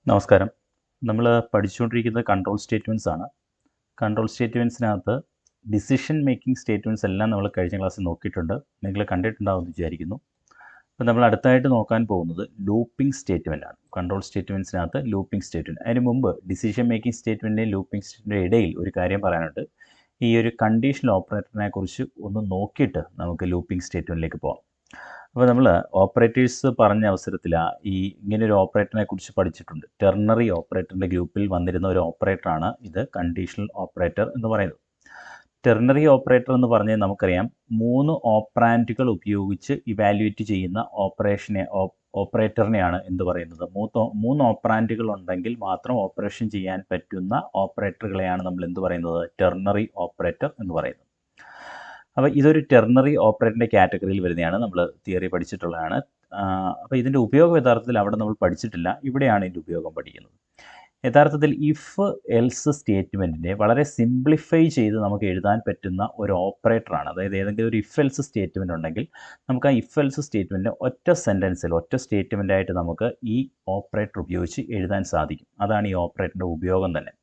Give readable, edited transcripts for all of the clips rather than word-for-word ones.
നമസ്കാരം. നമ്മൾ പഠിച്ചുകൊണ്ടിരിക്കുന്നത് കൺട്രോൾ സ്റ്റേറ്റ്മെൻറ്റ്സ് ആണ്. കൺട്രോൾ സ്റ്റേറ്റ്മെൻറ്റ്സിനകത്ത് ഡിസിഷൻ മേക്കിംഗ് സ്റ്റേറ്റ്മെൻറ്റ്സ് എല്ലാം നമ്മൾ കഴിഞ്ഞ ക്ലാസ്സിൽ നോക്കിയിട്ടുണ്ട്. നിങ്ങൾ കണ്ടിട്ടുണ്ടാവുമെന്ന് വിചാരിക്കുന്നു. അപ്പോൾ നമ്മൾ അടുത്തായിട്ട് നോക്കാൻ പോകുന്നത് ലൂപ്പിംഗ് സ്റ്റേറ്റ്മെൻ്റ് ആണ്. കൺട്രോൾ സ്റ്റേറ്റ്മെൻറ്റ്സിനകത്ത് ലൂപ്പിംഗ് സ്റ്റേറ്റ്മെൻറ്റ്. അതിന് മുമ്പ് ഡിസിഷൻ മേക്കിംഗ് സ്റ്റേറ്റ്മെൻറ്റിൻ്റെയും ലൂപ്പിംഗ് സ്റ്റേറ്റ്മെൻറ്റിൻ്റെ ഇടയിൽ ഒരു കാര്യം പറയാനുണ്ട്. ഈ ഒരു കണ്ടീഷണൽ ഓപ്പറേറ്ററിനെ കുറിച്ച് ഒന്ന് നോക്കിയിട്ട് നമുക്ക് ലൂപ്പിംഗ് സ്റ്റേറ്റ്മെൻറ്റിലേക്ക് പോകാം. അപ്പോൾ നമ്മൾ ഓപ്പറേറ്റേഴ്സ് പറഞ്ഞ അവസരത്തിൽ ഇങ്ങനൊരു ഓപ്പറേറ്ററിനെ കുറിച്ച് പഠിച്ചിട്ടുണ്ട്. ടെർണറി ഓപ്പറേറ്ററിൻ്റെ ഗ്രൂപ്പിൽ വന്നിരുന്ന ഒരു ഓപ്പറേറ്ററാണ് ഇത് കണ്ടീഷണൽ ഓപ്പറേറ്റർ എന്ന് പറയുന്നത്. ടെർണറി ഓപ്പറേറ്റർ എന്ന് പറഞ്ഞാൽ നമുക്കറിയാം 3 ഓപ്പറാൻഡുകൾ ഉപയോഗിച്ച് ഇവാലുവേറ്റ് ചെയ്യുന്ന ഓപ്പറേറ്ററിനെയാണ് എന്ത് പറയുന്നത്. 3 ഓപ്പറാൻഡുകൾ ഉണ്ടെങ്കിൽ മാത്രം ഓപ്പറേഷൻ ചെയ്യാൻ പറ്റുന്ന ഓപ്പറേറ്ററുകളെയാണ് നമ്മൾ എന്ത് പറയുന്നത്, ടെർണറി ഓപ്പറേറ്റർ എന്ന് പറയുന്നത്. അപ്പോൾ ഇതൊരു ടെർണറി ഓപ്പറേറ്ററിൻ്റെ കാറ്റഗറിയിൽ വരുന്നതാണ്. നമ്മൾ തിയറി പഠിച്ചിട്ടുള്ളതാണ്. അപ്പോൾ ഇതിൻ്റെ ഉപയോഗം യഥാർത്ഥത്തിൽ അവിടെ നമ്മൾ പഠിച്ചിട്ടില്ല. ഇവിടെയാണ് ഇതിൻ്റെ ഉപയോഗം പഠിക്കുന്നത്. യഥാർത്ഥത്തിൽ ഇഫ് എൽസ് സ്റ്റേറ്റ്മെൻറ്റിനെ വളരെ സിംപ്ലിഫൈ ചെയ്ത് നമുക്ക് എഴുതാൻ പറ്റുന്ന ഒരു ഓപ്പറേറ്ററാണ്. അതായത് ഏതെങ്കിലും ഒരു ഇഫ് എൽസ് സ്റ്റേറ്റ്മെൻറ്റ് ഉണ്ടെങ്കിൽ നമുക്ക് ആ ഇഫ് എൽസ് സ്റ്റേറ്റ്മെൻറ്റിനെ ഒറ്റ സെൻറ്റൻസിൽ ഒറ്റ സ്റ്റേറ്റ്മെൻറ്റായിട്ട് നമുക്ക് ഈ ഓപ്പറേറ്റർ ഉപയോഗിച്ച് എഴുതാൻ സാധിക്കും. അതാണ് ഈ ഓപ്പറേറ്ററിൻ്റെ ഉപയോഗം തന്നെ.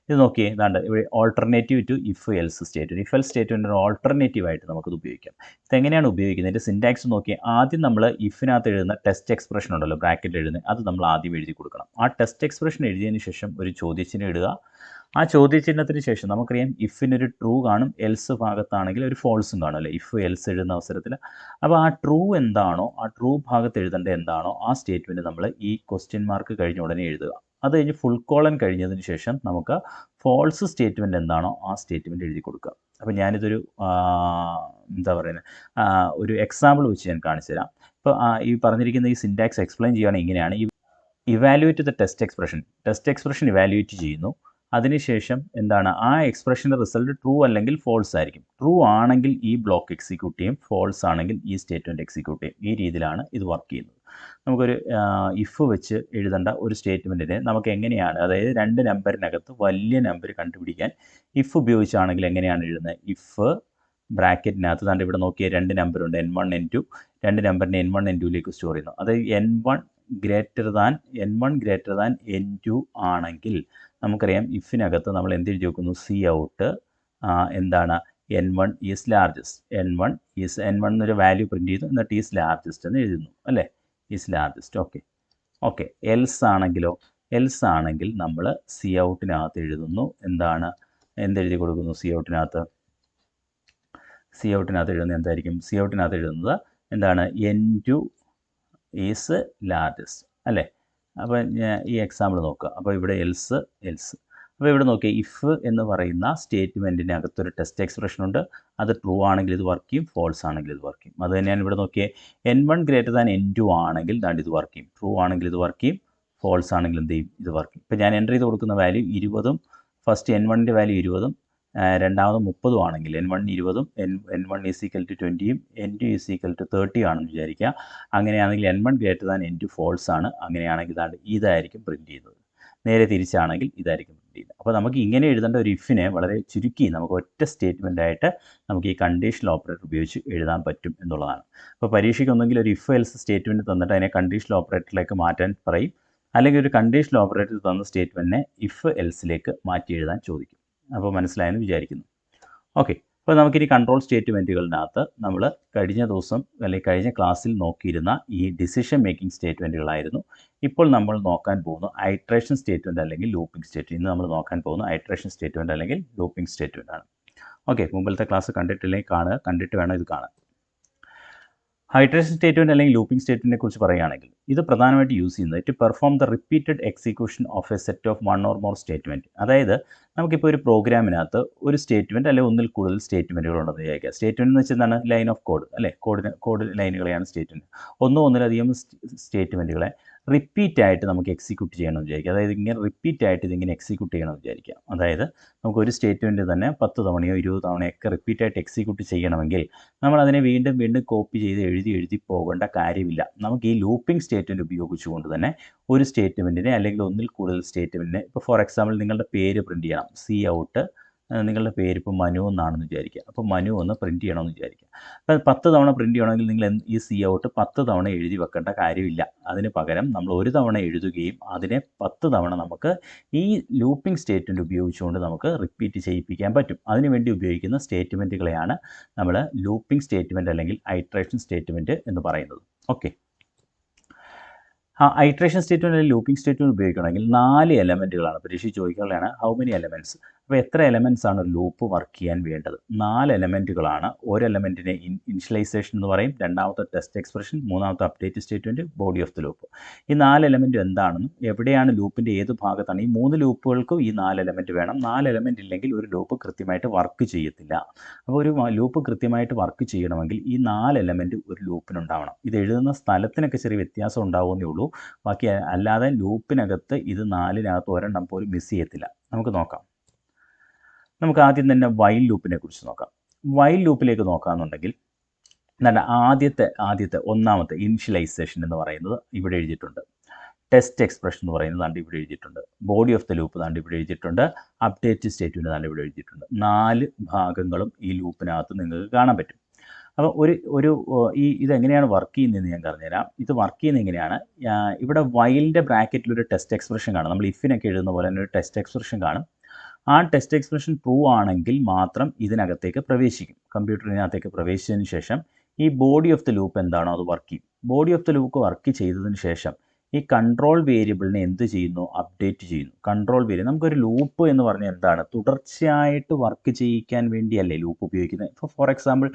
ഇത് നോക്കിയേ, ഇതാണ്ട് ഇവിടെ alternative to if else statement. If else സ്റ്റേറ്റ്മെൻറ്റിന് ഓൾട്ടർനേറ്റീവായിട്ട് നമുക്കത് ഉപയോഗിക്കാം. ഇതെങ്ങനെയാണ് ഉപയോഗിക്കുന്നത്? ഇതിൻ്റെ സിൻറ്റാക്സ് നോക്കിയേ. ആദ്യം നമ്മൾ ഇഫിനകത്ത് എഴുതുന്ന ടെസ്റ്റ് എക്സ്പ്രഷൻ ഉണ്ടല്ലോ, ബ്രാക്കറ്റിൽ എഴുതുന്നത്, അത് നമ്മൾ ആദ്യം എഴുതി കൊടുക്കണം. ആ ടെസ്റ്റ് എക്സ്പ്രഷൻ എഴുതിയതിന് ശേഷം ഒരു ചോദ്യചിഹ്നം ഇടുക. ആ ചോദ്യചിഹ്നത്തിന് ശേഷം നമുക്കറിയാം ഇഫിനൊരു ട്രൂ കാണും, എൽസ് ഭാഗത്താണെങ്കിൽ ഒരു ഫോൾസും കാണും അല്ലേ, ഇഫ് എൽസ് എഴുതുന്ന അവസരത്തിൽ. അപ്പോൾ ആ ട്രൂ എന്താണോ, ആ ട്രൂ ഭാഗത്ത് എഴുതേണ്ടത് എന്താണോ ആ സ്റ്റേറ്റ്മെൻറ്റ് നമ്മൾ ഈ ക്വസ്റ്റ്യൻ മാർക്ക് കഴിഞ്ഞ ഉടനെ എഴുതുക. അത് കഴിഞ്ഞ് ഫുൾ കോളൻ കഴിഞ്ഞതിന് ശേഷം നമുക്ക് ഫോൾസ് സ്റ്റേറ്റ്മെൻറ്റ് എന്താണോ ആ സ്റ്റേറ്റ്മെൻറ്റ് എഴുതി കൊടുക്കുക. അപ്പോൾ ഞാനിതൊരു എന്താ പറയുന്നത്, ഒരു എക്സാമ്പിൾ വെച്ച് ഞാൻ കാണിച്ചു തരാം. ഇപ്പോൾ ഈ പറഞ്ഞിരിക്കുന്ന ഈ സിൻറ്റാക്സ് എക്സ്പ്ലെയിൻ ചെയ്യുകയാണെങ്കിൽ ഇങ്ങനെയാണ്. Evaluate the test expression evaluate ചെയ്യുന്നു. അതിനുശേഷം എന്താണ്, ആ എക്സ്പ്രഷൻ്റെ റിസൾട്ട് ട്രൂ അല്ലെങ്കിൽ ഫോൾസ് ആയിരിക്കും. ട്രൂ ആണെങ്കിൽ ഈ ബ്ലോക്ക് എക്സിക്യൂട്ട് ചെയ്യും, ഫോൾസ് ആണെങ്കിൽ ഈ സ്റ്റേറ്റ്മെൻറ്റ് എക്സിക്യൂട്ട് ചെയ്യും. ഈ രീതിയിലാണ് ഇത് വർക്ക് ചെയ്യുന്നത്. നമുക്കൊരു ഇഫ് വെച്ച് എഴുതേണ്ട ഒരു സ്റ്റേറ്റ്മെൻറ്റിനെ നമുക്ക് എങ്ങനെയാണ്, അതായത് 2 നമ്പറിനകത്ത് വലിയ നമ്പർ കണ്ടുപിടിക്കാൻ ഇഫ് ഉപയോഗിച്ചാണെങ്കിൽ എങ്ങനെയാണ് എഴുതുന്നത്. ഇഫ് ബ്രാക്കറ്റിനകത്ത് താണ്ട് ഇവിടെ നോക്കിയ 2 നമ്പറുണ്ട്, n1 n2. 2 നമ്പറിനെ n1 n2ലേക്ക് സ്റ്റോർ ചെയ്യുന്നു. അതായത് n1 ഗ്രേറ്റർ ദാൻ n2 ആണെങ്കിൽ നമുക്കറിയാം ഇഫിനകത്ത് നമ്മൾ എന്ത് എഴുതി വെക്കുന്നു, സി ഔട്ട് എന്താണ്, n1 ഈസ് ലാർജസ്റ്റ്. n1 എന്നൊരു വാല്യൂ പ്രിൻറ്റ് ചെയ്തു, എന്നിട്ട് ഈസ് ലാർജസ്റ്റ് എന്ന് എഴുതുന്നു അല്ലേ, ഈസ് ലാർജസ്റ്റ്. ഓക്കെ. എൽസ് ആണെങ്കിൽ നമ്മൾ സി ഔട്ടിനകത്ത് എഴുതുന്നു, എന്താണ്, എന്തെഴുതി കൊടുക്കുന്നു, സി ഔട്ടിനകത്ത് എഴുതുന്നത് എന്തായിരിക്കും, സി ഔട്ടിനകത്ത് എഴുതുന്നത് എന്താണ്, n2 ഈസ് ലാർജസ്റ്റ് അല്ലേ. അപ്പോൾ ഈ എക്സാമ്പിൾ നോക്കുക. അപ്പോൾ ഇവിടെ എൽസ്. അപ്പോൾ ഇവിടെ നോക്കിയേ, ഇഫ് എന്ന് പറയുന്ന സ്റ്റേറ്റ്മെൻറ്റിനകത്തൊരു ടെസ്റ്റ് എക്സ്പ്രഷൻ ഉണ്ട്. അത് ട്രൂ ആണെങ്കിൽ ഇത് വർക്ക് ചെയ്യും, ഫോൾസ് ആണെങ്കിൽ ഇത് വർക്ക് ചെയ്യും. അത് തന്നെയാണ് ഇവിടെ നോക്കിയേ, n1 ഗ്രേറ്റർ ദാൻ n2 ആണെങ്കിൽ ദാണ്ട് ഇത് വർക്ക് ചെയ്യും, ട്രൂ ആണെങ്കിൽ ഇത് വർക്ക് ചെയ്യും, ഫോൾസ് ആണെങ്കിൽ എന്ത് ചെയ്യും, ഇത് വർക്ക് ചെയ്യും. ഇപ്പോൾ ഞാൻ എൻ്റർ ചെയ്ത് കൊടുക്കുന്ന വാല്യൂ 20ഉം, ഫസ്റ്റ് n1ൻ്റെ വാല്യൂ 20ഉം രണ്ടാമത് 30 ആണെങ്കിൽ n1 20ഉം n1 ഈസ് ഈക്വൽ ടു 20യും n2 ഈസ് ഈക്വൽ ടു 30 ആണെന്ന് വിചാരിക്കുക. അങ്ങനെയാണെങ്കിൽ n1 greater than n2 false ആണ്. അങ്ങനെയാണെങ്കിൽ ഇതായിരിക്കും പ്രിൻറ്റ് ചെയ്യുന്നത്. നേരെ തിരിച്ചാണെങ്കിൽ ഇതായിരിക്കും പ്രിൻറ്റ് ചെയ്യുന്നത്. അപ്പോൾ നമുക്ക് ഇങ്ങനെ എഴുതേണ്ട ഒരു ഇഫിനെ വളരെ ചുരുക്കി നമുക്ക് ഒറ്റ സ്റ്റേറ്റ്മെൻറ്റായിട്ട് നമുക്ക് ഈ കണ്ടീഷണൽ ഓപ്പറേറ്റർ ഉപയോഗിച്ച് എഴുതാൻ പറ്റും എന്നുള്ളതാണ്. അപ്പോൾ പരീക്ഷയ്ക്ക് ഒന്നെങ്കിൽ ഒരു ഇഫ് എൽസ് സ്റ്റേറ്റ്മെൻറ്റ് തന്നിട്ട് അതിനെ കണ്ടീഷണൽ ഓപ്പറേറ്ററിലേക്ക് മാറ്റാൻ പറയും, അല്ലെങ്കിൽ ഒരു കണ്ടീഷണൽ ഓപ്പറേറ്റർ തന്ന സ്റ്റേറ്റ്മെൻറ്റിനെ ഇഫ് എൽസിലേക്ക് മാറ്റി എഴുതാൻ ചോദിക്കും. അപ്പോൾ മനസ്സിലായെന്ന് വിചാരിക്കുന്നു. ഓക്കെ. അപ്പോൾ നമുക്കിനി കൺട്രോൾ സ്റ്റേറ്റ്മെൻറ്റുകളിനകത്ത് നമ്മൾ കഴിഞ്ഞ ദിവസം അല്ലെങ്കിൽ കഴിഞ്ഞ ക്ലാസ്സിൽ നോക്കിയിരുന്ന ഈ ഡിസിഷൻ മേക്കിംഗ് സ്റ്റേറ്റ്മെൻറ്റുകളായിരുന്നു. ഇപ്പോൾ നമ്മൾ നോക്കാൻ പോകുന്ന ഐട്രേഷൻ സ്റ്റേറ്റ്മെൻറ്റ് അല്ലെങ്കിൽ ലൂപ്പിംഗ് സ്റ്റേറ്റ്മെൻറ്റ്. ഇന്ന് നമ്മൾ നോക്കാൻ പോകുന്ന ഐട്രേഷൻ സ്റ്റേറ്റ്മെൻറ്റ് അല്ലെങ്കിൽ ലൂപ്പിംഗ് സ്റ്റേറ്റ്മെൻറ്റ് ആണ്. ഓക്കെ. മുമ്പിലത്തെ ക്ലാസ് കണ്ടിട്ടില്ലെങ്കിൽ കാണുക, കണ്ടിട്ട് വേണം ഇത് കാണാൻ. ഹൈട്രേഷൻ സ്റ്റേറ്റ്മെൻറ്റ് അല്ലെങ്കിൽ ലൂപ്പിംഗ് സ്റ്റേറ്റ്മെൻറ്റിനെ കുറിച്ച് പറയുകയാണെങ്കിൽ ഇത് പ്രധാനമായിട്ട് യൂസ് ചെയ്യുന്നത് to perform the repeated execution of a set of 1 or more statement. അതായത് നമുക്കിപ്പോൾ ഒരു പ്രോഗ്രാമിനകത്ത് ഒരു സ്റ്റേറ്റ്മെൻറ്റ് അല്ലെങ്കിൽ ഒന്നിൽ കൂടുതൽ സ്റ്റേറ്റ്മെൻറ്റുകൾ ഉണ്ടെന്ന് വിചാരിക്കുക. സ്റ്റേറ്റ്മെൻറ്റ് എന്ന് വെച്ചാൽ എന്താണ്, ലൈൻ ഓഫ് കോഡ് അല്ലേ, കോഡ് ലൈനുകളെയാണ് സ്റ്റേറ്റ്മെൻറ്റ്. ഒന്നിലധികം സ്റ്റേറ്റ്മെൻറ്റുകളെ റിപ്പീറ്റായിട്ട് നമുക്ക് എക്സിക്യൂട്ട് ചെയ്യണമെന്ന് വിചാരിക്കുക. അതായത് ഇങ്ങനെ റിപ്പീറ്റായിട്ട് ഇതിങ്ങനെ എക്സിക്യൂട്ട് ചെയ്യണമെന്ന് വിചാരിക്കുക. അതായത് നമുക്കൊരു സ്റ്റേറ്റ്മെൻറ്റ് തന്നെ 10 തവണയോ 20 തവണയൊക്കെ റിപ്പീറ്റായിട്ട് എക്സിക്യൂട്ട് ചെയ്യണമെങ്കിൽ നമ്മളതിനെ വീണ്ടും കോപ്പി ചെയ്ത് എഴുതി പോകേണ്ട കാര്യമില്ല. നമുക്ക് ഈ ലൂപ്പിംഗ് സ്റ്റേറ്റ്മെൻറ്റ് ഉപയോഗിച്ചുകൊണ്ട് തന്നെ ഒരു സ്റ്റേറ്റ്മെൻറ്റിനെ അല്ലെങ്കിൽ ഒന്നിൽ കൂടുതൽ സ്റ്റേറ്റ്മെൻറ്റിനെ, ഇപ്പോൾ ഫോർ എക്സാമ്പിൾ നിങ്ങളുടെ പേര് പ്രിൻറ്റ് ചെയ്യണം, സി ഔട്ട് നിങ്ങളുടെ പേര് ഇപ്പോൾ മനു എന്നാണെന്ന് വിചാരിക്കുക. അപ്പോൾ മനു എന്ന് പ്രിൻറ്റ് ചെയ്യണമെന്ന് വിചാരിക്കുക. അപ്പോൾ 10 തവണ പ്രിൻറ്റ് ചെയ്യണമെങ്കിൽ നിങ്ങൾ ഈ സി ഔട്ട് 10 തവണ എഴുതി വെക്കേണ്ട കാര്യമില്ല. അതിന് പകരം നമ്മൾ ഒരു തവണ എഴുതുകയും അതിനെ 10 തവണ നമുക്ക് ഈ ലൂപ്പിംഗ് സ്റ്റേറ്റ്മെൻറ്റ് ഉപയോഗിച്ചുകൊണ്ട് നമുക്ക് റിപ്പീറ്റ് ചെയ്യിപ്പിക്കാൻ പറ്റും. അതിനുവേണ്ടി ഉപയോഗിക്കുന്ന സ്റ്റേറ്റ്മെൻറ്റുകളെയാണ് നമ്മൾ ലൂപ്പിംഗ് സ്റ്റേറ്റ്മെൻറ്റ് അല്ലെങ്കിൽ ഐട്രേഷൻ സ്റ്റേറ്റ്മെൻറ്റ് എന്ന് പറയുന്നത്. ഓക്കെ, ഐട്രേഷൻ സ്റ്റേറ്റ്മെൻറ്റ് അല്ലെങ്കിൽ ലൂപ്പിംഗ് സ്റ്റേറ്റ്മെൻറ്റ് ഉപയോഗിക്കണമെങ്കിൽ 4 എലമെൻറ്റുകളാണ്. പരീക്ഷ ചോദിക്കാനുള്ളതാണ് ഹൗ മെനി എലമെൻറ്റ്സ്. അപ്പോൾ എത്ര എലമെൻറ്റ്സ് ആണ് ലൂപ്പ് വർക്ക് ചെയ്യാൻ വേണ്ടത്? 4 എലമെൻറ്റുകളാണ്. ഒരു എലമെൻറ്റിനെ ഇനിഷ്യലൈസേഷൻ എന്ന് പറയും, രണ്ടാമത്തെ ടെസ്റ്റ് എക്സ്പ്രഷൻ, മൂന്നാമത്തെ update statement, body of the loop. ഈ 4 എലമെൻറ്റും എന്താണെന്നും എവിടെയാണ് ലൂപ്പിൻ്റെ ഏത് ഭാഗത്താണ്, ഈ 3 ലൂപ്പുകൾക്കും ഈ 4 എലമെൻറ്റ് വേണം. 4 എലമെൻറ്റ് ഇല്ലെങ്കിൽ ഒരു ലൂപ്പ് കൃത്യമായിട്ട് വർക്ക് ചെയ്യത്തില്ല. അപ്പോൾ ഒരു ലൂപ്പ് കൃത്യമായിട്ട് വർക്ക് ചെയ്യണമെങ്കിൽ ഈ 4 എലമെൻറ്റ് ഒരു ലൂപ്പിനുണ്ടാവണം. ഇത് എഴുതുന്ന സ്ഥലത്തിനൊക്കെ ചെറിയ വ്യത്യാസം ഉണ്ടാവുന്നേ ഉള്ളൂ. ബാക്കി അല്ലാതെ ലൂപ്പിനകത്ത് ഇത് 4-നകത്ത് ഒരെണ്ണം പോലും മിസ് ചെയ്യത്തില്ല. നമുക്ക് നോക്കാം. നമുക്ക് ആദ്യം തന്നെ വൈൽ ലൂപ്പിനെ കുറിച്ച് നോക്കാം. വൈൽ ലൂപ്പിലേക്ക് നോക്കുകയാണെന്നുണ്ടെങ്കിൽ എന്താണ് ആദ്യത്തെ ഒന്നാമത്തെ ഇനിഷ്യലൈസേഷൻ എന്ന് പറയുന്നത് ഇവിടെ എഴുതിയിട്ടുണ്ട്. ടെസ്റ്റ് എക്സ്പ്രഷൻ എന്ന് പറയുന്നത് ദാണ്ട് ഇവിടെ എഴുതിയിട്ടുണ്ട്. ബോഡി ഓഫ് ദ ലൂപ്പ് ദാണ്ട് ഇവിടെ എഴുതിയിട്ടുണ്ട്. അപ്ഡേറ്റ് സ്റ്റേറ്റ്മെൻറ്റ് ദാണ്ട് ഇവിടെ എഴുതിയിട്ടുണ്ട്. 4 ഭാഗങ്ങളും ഈ ലൂപ്പിനകത്ത് നിങ്ങൾക്ക് കാണാൻ പറ്റും. അപ്പോൾ ഇതെങ്ങനെയാണ് വർക്ക് ചെയ്യുന്നതെന്ന് ഞാൻ പറഞ്ഞുതരാം. ഇത് വർക്ക് ചെയ്യുന്നത് എങ്ങനെയാണ്? ഇവിടെ വൈലിൻ്റെ ബ്രാക്കറ്റിലൊരു ടെസ്റ്റ് എക്സ്പ്രഷൻ കാണും. നമ്മൾ ഇഫിനൊക്കെ എഴുതുന്ന പോലെ തന്നെ ഒരു ടെസ്റ്റ് എക്സ്പ്രഷൻ കാണും. ആ ടെസ്റ്റ് എക്സ്പ്രഷൻ ട്രൂ ആണെങ്കിൽ മാത്രം ഇതിനകത്തേക്ക് പ്രവേശിക്കും. കമ്പ്യൂട്ടറിനകത്തേക്ക് പ്രവേശിച്ചതിന് ശേഷം ഈ ബോഡി ഓഫ് ദ ലൂപ്പ് എന്താണോ അത് വർക്ക് ചെയ്യും. Body of the loop work ചെയ്തതിന് ശേഷം ഈ കൺട്രോൾ വേരിയബിളിനെ എന്ത് ചെയ്യുന്നു? അപ്ഡേറ്റ് ചെയ്യുന്നു. കൺട്രോൾ വേരിയബിൾ, നമുക്കൊരു ലൂപ്പ് എന്ന് പറഞ്ഞാൽ എന്താണ്? തുടർച്ചയായിട്ട് വർക്ക് ചെയ്യിക്കാൻ വേണ്ടിയല്ലേ ലൂപ്പ് ഉപയോഗിക്കുന്നത്. ഇപ്പോൾ ഫോർ എക്സാമ്പിൾ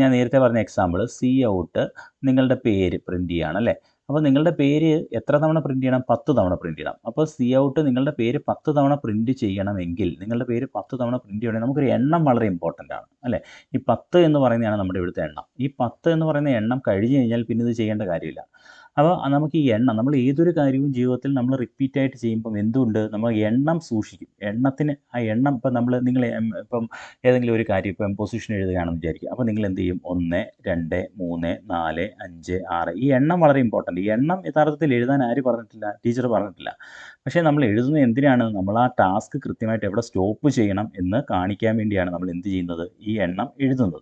ഞാൻ നേരത്തെ പറഞ്ഞ എക്സാമ്പിൾ സി ഔട്ട് നിങ്ങളുടെ പേര് പ്രിൻറ്റ് ചെയ്യാണ് അല്ലേ. അപ്പോൾ നിങ്ങളുടെ പേര് എത്ര തവണ പ്രിൻറ്റ് ചെയ്യണം? 10 തവണ പ്രിൻറ്റ് ചെയ്യണം. അപ്പോൾ സി ഔട്ട് നിങ്ങളുടെ പേര് 10 തവണ പ്രിൻറ്റ് ചെയ്യണമെങ്കിൽ നിങ്ങളുടെ പേര് 10 തവണ പ്രിൻറ്റ് ചെയ്യണമെങ്കിൽ നമുക്കൊരു എണ്ണം വളരെ ഇമ്പോർട്ടൻ്റ് ആണ് അല്ലേ. ഈ 10 എന്ന് പറയുന്നതാണ് നമ്മുടെ ഇവിടുത്തെ എണ്ണം. ഈ 10 എന്ന് പറയുന്ന എണ്ണം കഴിഞ്ഞ് കഴിഞ്ഞാൽ പിന്നെ ഇത് ചെയ്യേണ്ട കാര്യമില്ല. അപ്പോൾ നമുക്ക് ഈ എണ്ണം, നമ്മൾ ഏതൊരു കാര്യവും ജീവിതത്തിൽ നമ്മൾ റിപ്പീറ്റായിട്ട് ചെയ്യുമ്പം എന്തുകൊണ്ട് നമ്മൾ എണ്ണം സൂക്ഷിക്കും. എണ്ണത്തിന് ആ എണ്ണം ഇപ്പം നിങ്ങൾ ഇപ്പം ഏതെങ്കിലും ഒരു കാര്യം ഇപ്പം പൊസിഷൻ എഴുതുകയാണെന്ന് വിചാരിക്കുക. അപ്പോൾ നിങ്ങൾ എന്ത് ചെയ്യും? 1, 2, 3, 4, 5, 6. ഈ എണ്ണം വളരെ ഇമ്പോർട്ടൻ്റ്. ഈ എണ്ണം യഥാർത്ഥത്തിൽ എഴുതാൻ ആര് പറഞ്ഞിട്ടില്ല? ടീച്ചർ പറഞ്ഞിട്ടില്ല. പക്ഷേ നമ്മൾ എഴുതുന്നത് എന്തിനാണ്? നമ്മൾ ആ ടാസ്ക് കൃത്യമായിട്ട് എവിടെ സ്റ്റോപ്പ് ചെയ്യണം എന്ന് കാണിക്കാൻ വേണ്ടിയാണ് നമ്മൾ എന്ത് ചെയ്യുന്നത്? ഈ എണ്ണം എഴുതുന്നത്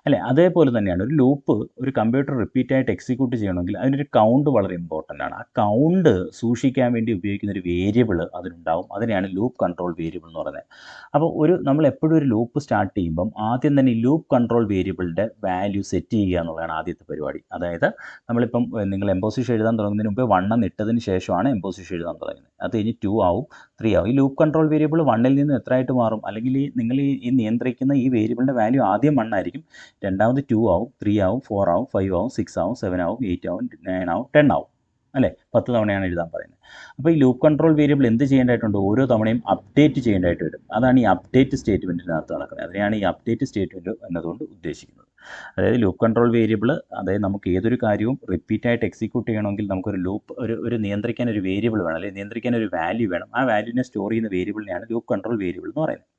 അല്ലേ. അതേപോലെ തന്നെയാണ് ഒരു ലൂപ്പ്, ഒരു കമ്പ്യൂട്ടർ റിപ്പീറ്റായിട്ട് എക്സിക്യൂട്ട് ചെയ്യണമെങ്കിൽ അതിനൊരു കൗണ്ട് വളരെ ഇമ്പോർട്ടൻ്റ് ആണ്. ആ കൗണ്ട് സൂക്ഷിക്കാൻ വേണ്ടി ഉപയോഗിക്കുന്ന ഒരു വേരിയബിൾ അതിനുണ്ടാവും. അതിനെയാണ് ലൂപ്പ് കൺട്രോൾ വേരിയബിൾ എന്ന് പറയുന്നത്. അപ്പോൾ നമ്മൾ എപ്പോഴും ഒരു ലൂപ്പ് സ്റ്റാർട്ട് ചെയ്യുമ്പം ആദ്യം തന്നെ ഈ ലൂപ്പ് കൺട്രോൾ വേരിയബിളിൻ്റെ വാല്യൂ സെറ്റ് ചെയ്യുക എന്നുള്ളതാണ് ആദ്യത്തെ പരിപാടി. അതായത് നമ്മളിപ്പം നിങ്ങൾ എംപോസിഷൻ എഴുതാൻ തുടങ്ങുന്നതിന് മുമ്പ് 1 എന്ന് ഇട്ടതിന് ശേഷമാണ് എംപോസിഷൻ എഴുതാൻ തുടങ്ങുന്നത്. അത് കഴിഞ്ഞ് 2 ആവും, 3 ആവും. ഈ ലൂപ്പ് കൺട്രോൾ വേരിയബിൾ 1ൽ നിന്ന് എത്രയായിട്ട് മാറും? അല്ലെങ്കിൽ നിങ്ങൾ ഈ നിയന്ത്രിക്കുന്ന ഈ വേരിയബിളിൻ്റെ വാല്യൂ ആദ്യം 1 ആയിരിക്കും, രണ്ടാമത് 2 ആവും, 3 ആവും, 4 ആവും, 5 ആവും, 6 ആവും, 7 ആവും, 8 ആവും, 9 ആവും, 10 ആവും അല്ലേ. 10 തവണയാണ് എഴുതാൻ പറയുന്നത്. അപ്പോൾ ഈ ലൂപ്പ് കൺട്രോൾ വേരിയബിൾ എന്ത് ചെയ്യേണ്ടതായിട്ടുണ്ട്? ഓരോ തവണയും അപ്ഡേറ്റ് ചെയ്യേണ്ടതായിട്ട് വരും. അതാണ് ഈ അപ്ഡേറ്റ് സ്റ്റേറ്റ്മെൻറ്റിനകത്ത് നടക്കുന്നത്. അതിനെയാണ് ഈ അപ്ഡേറ്റ് സ്റ്റേറ്റ്മെൻറ്റ് എന്നതുകൊണ്ട് ഉദ്ദേശിക്കുന്നത്. അതായത് ലൂപ്പ് കൺട്രോൾ വേരിയബിൾ, അതായത് നമുക്ക് ഏതൊരു കാര്യവും റിപ്പീറ്റായിട്ട് എക്സിക്യൂട്ട് ചെയ്യണമെങ്കിൽ നമുക്കൊരു ലൂപ്പ് ഒരു നിയന്ത്രിക്കാൻ ഒരു വേരിയബിൾ വേണം, അല്ലെങ്കിൽ നിയന്ത്രിക്കാൻ ഒരു വാല്യൂ വേണം. ആ വാല്യൂവിനെ സ്റ്റോർ ചെയ്യുന്ന വേരിയബിളിനെയാണ് ലൂപ്പ് കൺട്രോൾ വേരിയബിൾ എന്ന് പറയുന്നത്.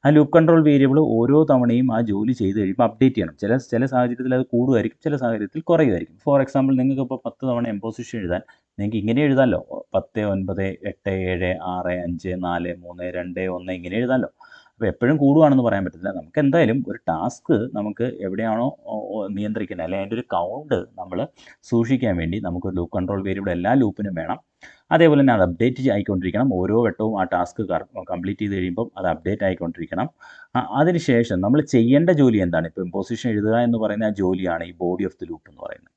ആ ലൂപ്പ് കൺട്രോൾ വേരിയബിൾ ഓരോ തവണയും ആ ജോലി ചെയ്ത് കഴിയുമ്പോൾ അപ്ഡേറ്റ് ചെയ്യണം. ചില സാഹചര്യത്തിൽ അത് കൂടുമായിരിക്കും, ചില സാഹചര്യത്തിൽ കുറയുമായിരിക്കും. ഫോർ എക്സാമ്പിൾ നിങ്ങൾക്ക് ഇപ്പോൾ 10 തവണ എംപോസിഷൻ എഴുതാൻ നിങ്ങൾക്ക് ഇങ്ങനെ എഴുതാമല്ലോ. 10, 9, 8, 7, 6, 5, 4, 3, 2, 1 ഇങ്ങനെ എഴുതാമല്ലോ. അപ്പോൾ എപ്പോഴും കൂടുകയാണെന്ന് പറയാൻ പറ്റില്ല. നമുക്ക് എന്തായാലും ഒരു ടാസ്ക് നമുക്ക് എവിടെയാണോ നിയന്ത്രിക്കുന്നത്, അല്ലെങ്കിൽ അതിൻ്റെ ഒരു കൗണ്ട് നമ്മൾ സൂക്ഷിക്കാൻ വേണ്ടി നമുക്കൊരു ലൂപ്പ് കൺട്രോൾ വേരിയബിൾ എല്ലാ ലൂപ്പിനും വേണം. അതേപോലെ തന്നെ അത് അപ്ഡേറ്റ് ആയിക്കൊണ്ടിരിക്കണം. ഓരോ വട്ടവും ആ ടാസ്ക് കംപ്ലീറ്റ് ചെയ്ത് കഴിയുമ്പം അത് അപ്ഡേറ്റ് ആയിക്കൊണ്ടിരിക്കണം. അതിനുശേഷം നമ്മൾ ചെയ്യേണ്ട ജോലി എന്താണ്? ഇപ്പോൾ പൊസിഷൻ എഴുതുക എന്ന് പറയുന്ന ആ ജോലിയാണ് ഈ ബോഡി ഓഫ് ദി ലൂപ്പ് എന്ന് പറയുന്നത്.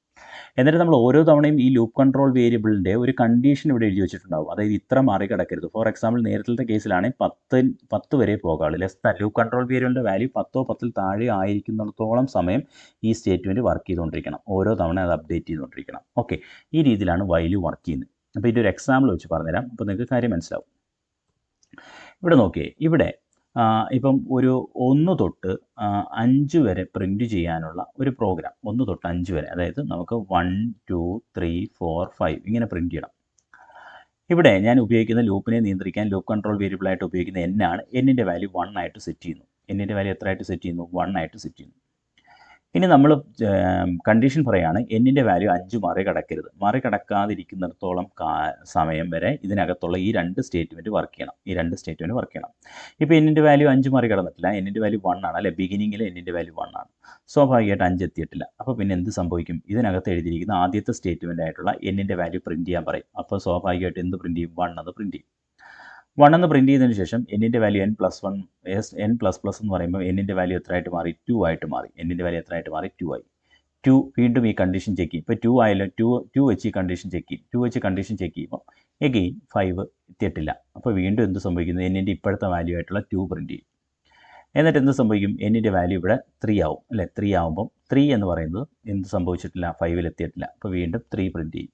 എന്നിട്ട് നമ്മൾ ഓരോ തവണയും ഈ ലൂപ്പ് കൺട്രോൾ വേരിയബിളിൻ്റെ ഒരു കണ്ടീഷൻ ഇവിടെ എഴുതി വെച്ചിട്ടുണ്ടാവും. അതായത് ഇത്ര മറികടക്കരുത്. ഫോർ എക്സാമ്പിൾ നേരത്തെ കേസിലാണെങ്കിൽ 10 വരെ പോകാവുള്ളൂ. ലൂപ്പ് കൺട്രോൾ വേരിയബിളിൻ്റെ വാല്യൂ 10 10 താഴെ ആയിരിക്കുന്നിടത്തോളം സമയം ഈ സ്റ്റേറ്റ്മെൻറ്റ് വർക്ക് ചെയ്തുകൊണ്ടിരിക്കണം. ഓരോ തവണ അത് അപ്ഡേറ്റ് ചെയ്തുകൊണ്ടിരിക്കണം. ഓക്കെ, ഈ രീതിയിലാണ് വൈൽ വർക്ക് ചെയ്യുന്നത്. അപ്പോൾ ഇതിൻ്റെ ഒരു എക്സാമ്പിൾ വെച്ച് പറഞ്ഞുതരാം. അപ്പോൾ നിങ്ങൾക്ക് കാര്യം മനസ്സിലാവും. ഇവിടെ നോക്കിയേ, ഇവിടെ ഇപ്പം ഒരു 1 തൊട്ട് 5 വരെ പ്രിൻറ്റ് ചെയ്യാനുള്ള ഒരു പ്രോഗ്രാം. 1 തൊട്ട് 5 വരെ, അതായത് നമുക്ക് 1, 2, 3, 4, 5 ഇങ്ങനെ പ്രിൻറ്റ് ചെയ്യണം. ഇവിടെ ഞാൻ ഉപയോഗിക്കുന്ന ലൂപ്പിനെ നിയന്ത്രിക്കാൻ ലൂപ്പ് കൺട്രോൾ വേരിയബിളായിട്ട് ഉപയോഗിക്കുന്ന n ആണ്. n-ൻ്റെ വാല്യൂ 1 ആയിട്ട് സെറ്റ് ചെയ്യുന്നു. n-ൻ്റെ വാല്യൂ എത്ര ആയിട്ട് സെറ്റ് ചെയ്യുന്നു? 1 ആയിട്ട് സെറ്റ് ചെയ്യുന്നു. ഇനി നമ്മൾ കണ്ടീഷൻ പറയുകയാണ് എന്നിൻ്റെ വാല്യൂ 5 മറികടക്കരുത്. മറികടക്കാതിരിക്കുന്നിടത്തോളം സമയം വരെ ഇതിനകത്തുള്ള ഈ രണ്ട് സ്റ്റേറ്റ്മെൻറ്റ് വർക്ക് ചെയ്യണം. ഇപ്പോൾ എന്നിൻ്റെ വാല്യൂ 5 മറികടന്നിട്ടില്ല. എന്നിൻ്റെ വാല്യൂ 1 ആണ് അല്ലേ, ബിഗിനിങ്ങിൽ എന്നിൻ്റെ വാല്യൂ 1 ആണ്. സ്വാഭാവികമായിട്ട് 5 എത്തിയിട്ടില്ല. അപ്പോൾ പിന്നെ എന്ത് സംഭവിക്കും? ഇതിനകത്ത് എഴുതിയിരിക്കുന്ന ആദ്യത്തെ സ്റ്റേറ്റ്മെൻ്റ് ആയിട്ടുള്ള എന്നിൻ്റെ വാല്യൂ പ്രിൻറ്റ് ചെയ്യാൻ പറയും. അപ്പോൾ സ്വാഭാവികമായിട്ട് എന്ത് പ്രിൻറ്റ് ചെയ്യും? 1 എന്ന് പ്രിൻറ്റ് ചെയ്യും. 1 എന്ന് പ്രിൻറ്റ് ചെയ്തതിന് ശേഷം എന്നിൻ്റെ വാല്യൂ n+1 n++ എന്ന് പറയുമ്പോൾ എന്നിൻ്റെ വാല്യൂ എത്രയായിട്ട് മാറി? 2 ആയിട്ട് മാറി. എന്നിൻ്റെ വാല്യൂ എത്രയായിട്ട് മാറി? 2 ആയി. 2 വീണ്ടും ഈ കണ്ടീഷൻ ചെക്ക് ചെയ്യും. ഇപ്പോൾ 2 ആയാലും 2 വെച്ച് ഈ കണ്ടീഷൻ ചെക്ക് ചെയ്യും. 2 വെച്ച് കണ്ടീഷൻ ചെക്ക് ചെയ്യുമ്പോൾ എഗെയിൻ 5 എത്തിയിട്ടില്ല. അപ്പോൾ വീണ്ടും എന്ത് സംഭവിക്കുന്നു? എന്നിൻ്റെ ഇപ്പോഴത്തെ വാല്യൂ ആയിട്ടുള്ള 2 പ്രിൻറ്റ് ചെയ്യും. എന്നിട്ട് എന്ത് സംഭവിക്കും? എന്നിൻ്റെ വാല്യൂ ഇവിടെ 3 ആവും അല്ലേ. 3 ആവുമ്പം 3 എന്ന് പറയുന്നത് എന്ത് സംഭവിച്ചിട്ടില്ല? 5 എത്തിയിട്ടില്ല. അപ്പോൾ വീണ്ടും 3 പ്രിൻറ്റ് ചെയ്യും.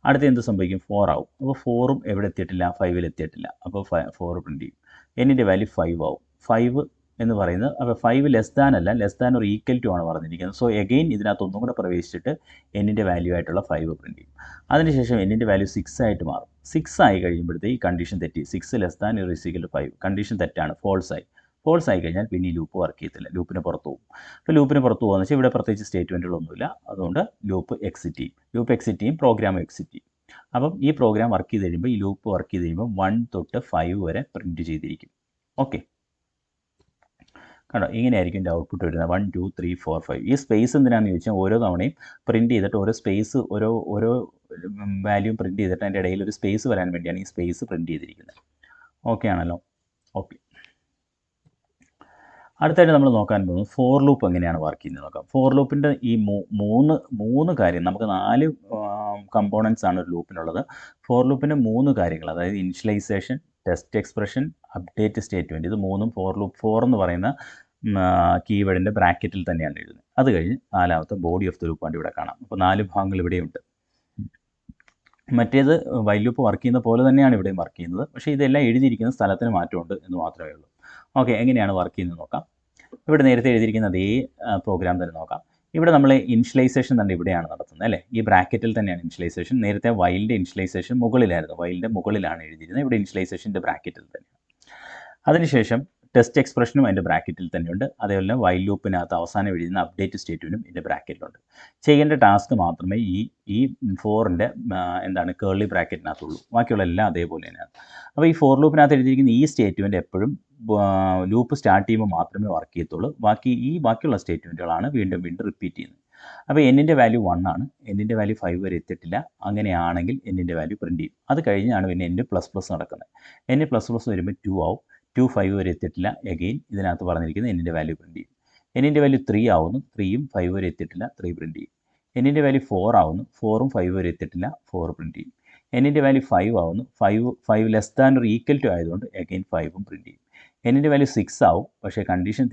അടുത്ത എന്ത് സംഭവിക്കും? 4 ആവും. അപ്പോൾ 4ഉം എവിടെ എത്തിയിട്ടില്ല? 5 എത്തിയിട്ടില്ല. അപ്പോൾ 4 പ്രിൻറ്റ് ചെയ്യും. എന്നിൻ്റെ വാല്യൂ 5 ആവും. 5 എന്ന് പറയുന്നത് അപ്പോൾ 5 less than or equal to ആണ് പറഞ്ഞിരിക്കുന്നത്. സോ എഗെയിൻ ഇതിനകത്ത് ഒന്നും കൂടെ പ്രവേശിച്ചിട്ട് എന്നിൻ്റെ വാല്യൂ ആയിട്ടുള്ള 5 പ്രിൻറ്റ് ചെയ്യും. അതിനുശേഷം എന്നിൻ്റെ വാല്യൂ 6 ആയിട്ട് മാറും. 6 ആയി കഴിയുമ്പോഴത്തേക്ക് ഈ കണ്ടീഷൻ തെറ്റി. 6 less than or equal to 5 condition തെറ്റാണ്, ഫോൾസ് ആയി കഴിഞ്ഞാൽ പിന്നെ ഈ ലൂപ്പ് വർക്ക് ചെയ്യത്തില്ല, ലൂപ്പിന് പുറത്ത് പോകും. അപ്പോൾ ലൂപ്പിന് പുറത്ത് പോകുകയെന്ന് വെച്ചാൽ ഇവിടെ പ്രത്യേകിച്ച് സ്റ്റേറ്റ്മെൻറ്റുകളൊന്നുമില്ല. അതുകൊണ്ട് ലൂപ്പ് എക്സിറ്റ് ചെയ്യും, പ്രോഗ്രാം എക്സിറ്റ് ചെയ്യും. അപ്പം ഈ പ്രോഗ്രാം വർക്ക് ചെയ്ത് കഴിയുമ്പോൾ ഈ ലൂപ്പ് വർക്ക് ചെയ്ത് കഴിയുമ്പോൾ 1 തൊട്ട് 5 വരെ പ്രിൻറ്റ് ചെയ്തിരിക്കും. ഓക്കെ, കണ്ടോ? ഇങ്ങനെയായിരിക്കും എൻ്റെ ഔട്ട്പുട്ട് വരുന്നത്. 1 2 3 4 5. ഈ സ്പേസ് എന്തിനാണെന്ന് ചോദിച്ചാൽ ഓരോ തവണയും പ്രിൻറ്റ് ചെയ്തിട്ട് ഓരോ വാല്യൂ പ്രിൻറ്റ് ചെയ്തിട്ട് അതിൻ്റെ ഇടയിൽ ഒരു സ്പേസ് വരാൻ വേണ്ടിയാണ് ഈ സ്പേസ് പ്രിൻറ്റ് ചെയ്തിരിക്കുന്നത്. ഓക്കെ ആണല്ലോ? ഓക്കെ. അടുത്തായിട്ട് നമ്മൾ നോക്കാൻ പോകുന്നത് ഫോർ ലൂപ്പ് എങ്ങനെയാണ് വർക്ക് ചെയ്യുന്നത് നോക്കാം. ഫോർ ലൂപ്പിൻ്റെ ഈ മൂന്ന് കാര്യം, നമുക്ക് 4 കമ്പോണൻസ് ആണ് ഒരു ലൂപ്പിനുള്ളത്. ഫോർ ലൂപ്പിൻ്റെ 3 കാര്യങ്ങൾ, അതായത് initialization, test expression, update statement, ഇത് മൂന്നും ഫോർ എന്ന് പറയുന്ന കീവേഡിൻ്റെ ബ്രാക്കറ്റിൽ തന്നെയാണ് എഴുതുന്നത്. അത് കഴിഞ്ഞ് 4ാമത്തെ ബോഡി ഓഫ് ദ ലൂപ്പാണ് ഇവിടെ കാണാം. അപ്പോൾ 4 ഭാഗങ്ങൾ ഇവിടെയുണ്ട്. മറ്റേത് വൈൽ ലൂപ്പ് വർക്ക് ചെയ്യുന്ന പോലെ തന്നെയാണ് ഇവിടെയും വർക്ക് ചെയ്യുന്നത്. പക്ഷേ ഇതെല്ലാം എഴുതിയിരിക്കുന്ന സ്ഥലത്തിന് മാറ്റമുണ്ട് എന്ന് മാത്രമേ ഉള്ളൂ. ഓക്കെ, എങ്ങനെയാണ് വർക്ക് ചെയ്യുന്നത് നോക്കാം. ഇവിടെ നേരത്തെ എഴുതിയിരിക്കുന്ന അതേ പ്രോഗ്രാം തന്നെ നോക്കാം. ഇവിടെ നമ്മൾ ഇനിഷ്യലൈസേഷൻ തന്നെ ഇവിടെയാണ് നടത്തുന്നത് അല്ലേ. ഈ ബ്രാക്കറ്റിൽ തന്നെയാണ് ഇനിഷ്യലൈസേഷൻ. നേരത്തെ വൈലിൻ്റെ ഇനിഷ്യലൈസേഷൻ മുകളിലായിരുന്നു, വൈലിൻ്റെ മുകളിലാണ് എഴുതിയിരുന്നത്. ഇവിടെ ഇനിഷ്യലൈസേഷൻ്റെ ബ്രാക്കറ്റിൽ തന്നെ. അതിനുശേഷം ടെസ്റ്റ് എക്സ്പ്രഷനും അതിൻ്റെ ബ്രാക്കറ്റിൽ തന്നെയുണ്ട്. അതേപോലെ വൈൽ ലൂപ്പിനകത്ത് അവസാനം എഴുതുന്ന അപ്ഡേറ്റ് സ്റ്റേറ്റ്മെൻറ്റും ഇതിൻ്റെ ബ്രാക്കറ്റിലുണ്ട്. ചെയ്യേണ്ട ടാസ്ക് മാത്രമേ ഈ ഫോറിൻ്റെ കേർലി ബ്രാക്കറ്റിനകത്തുള്ളൂ. ബാക്കിയുള്ള എല്ലാം അതേപോലെ തന്നെയാണ്. അപ്പോൾ ഈ ഫോർ ലൂപ്പിനകത്ത് എഴുതിയിരിക്കുന്ന ഈ സ്റ്റേറ്റ്മെൻറ്റ് എപ്പോഴും ലൂപ്പ് സ്റ്റാർട്ട് ചെയ്യുമ്പോൾ മാത്രമേ വർക്ക് ചെയ്യത്തുള്ളൂ. ബാക്കിയുള്ള സ്റ്റേറ്റ്മെൻറ്റുകളാണ് വീണ്ടും റിപ്പീറ്റ് ചെയ്യുന്നത്. അപ്പോൾ എന്നിൻ്റെ വാല്യൂ 1 ആണ്. എന്നിൻ്റെ വാല്യൂ 5 വരെ എത്തിയിട്ടില്ല. അങ്ങനെയാണെങ്കിൽ എന്നിൻ്റെ വാല്യൂ പ്രിൻറ്റ് ചെയ്യും. അത് കഴിഞ്ഞാണ് പിന്നെ n++ നടക്കുന്നത്. n++ വരുമ്പോൾ 2 ആവും. 2 5 വരെ എത്തിയിട്ടില്ല. എഗെയിൻ ഇതിനകത്ത് പറഞ്ഞിരിക്കുന്നത് എന്നിൻ്റെ വാല്യൂ പ്രിൻറ്റ് ചെയ്യും. എന്നിൻ്റെ വാല്യൂ 3 ആവുന്നു. 3ഉം 5 വരെ എത്തിയിട്ടില്ല. 3 പ്രിൻറ്റ് ചെയ്യും. എന്നിൻ്റെ വാല്യൂ 4 ആവുന്നു. 4ഉം 5 വരെ എത്തിയിട്ടില്ല. 4 പ്രിൻറ്റ് ചെയ്യും. എന്നിൻ്റെ വാല്യൂ 5 ആവുന്നു. 5 less than or equal to ആയതുകൊണ്ട് എഗെയിൻ 5ഉം പ്രിൻറ്റ് ചെയ്യും. എന്നിൻ്റെ വാല്യൂ 6 ആവും. പക്ഷേ കണ്ടീഷൻ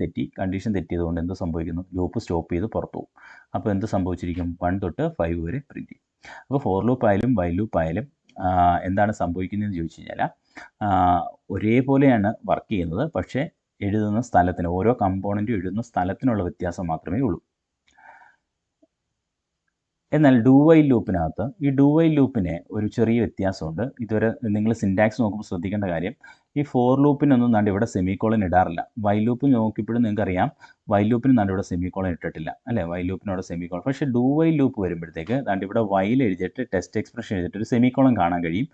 തെറ്റിയതുകൊണ്ട് എന്ത് സംഭവിക്കുന്നു? ലൂപ്പ് സ്റ്റോപ്പ് ചെയ്ത് പുറത്തു പോകും. അപ്പോൾ എന്ത് സംഭവിച്ചിരിക്കും? 1 തൊട്ട് 5 വരെ പ്രിൻറ്റ് ചെയ്യും. അപ്പോൾ ഫോർ ലൂപ്പ് ആയാലും വൈൽ ലൂപ്പ് ആയാലും എന്താണ് സംഭവിക്കുന്നതെന്ന് ചോദിച്ചു കഴിഞ്ഞാൽ ഒരേപോലെയാണ് വർക്ക് ചെയ്യുന്നത്. പക്ഷേ എഴുതുന്ന സ്ഥലത്തിന്, ഓരോ കമ്പോണൻറ്റും എഴുതുന്ന സ്ഥലത്തിനുള്ള വ്യത്യാസം മാത്രമേ ഉള്ളൂ. എന്നാൽ ഡു വൈൽ ലൂപ്പിനകത്ത് ഈ ഡു വൈൽ ലൂപ്പിന് ഒരു ചെറിയ വ്യത്യാസമുണ്ട്. ഇതുവരെ നിങ്ങൾ സിൻറ്റാക്സ് നോക്കുമ്പോൾ ശ്രദ്ധിക്കേണ്ട കാര്യം, ഈ ഫോർ ലൂപ്പിനൊന്നും നാണ്ട് ഇവിടെ സെമിക്കോളൻ ഇടാറില്ല. വൈൽ ലൂപ്പ് നോക്കിയപ്പോഴും നിങ്ങൾക്കറിയാം വൈൽ ലൂപ്പിന് നാണ്ട് ഇവിടെ സെമിക്കോളൻ ഇട്ടിട്ടില്ല അല്ലേ. വൈൽ ലൂപ്പിനോട് സെമിക്കോളൻ. പക്ഷേ ഡു വൈൽ ലൂപ്പ് വരുമ്പോഴത്തേക്ക് നാണ്ട് ഇവിടെ വൈൽ എഴുതിയിട്ട് ടെസ്റ്റ് എക്സ്പ്രഷൻ എഴുതിയിട്ട് ഒരു സെമിക്കോളൻ കാണാൻ കഴിയും.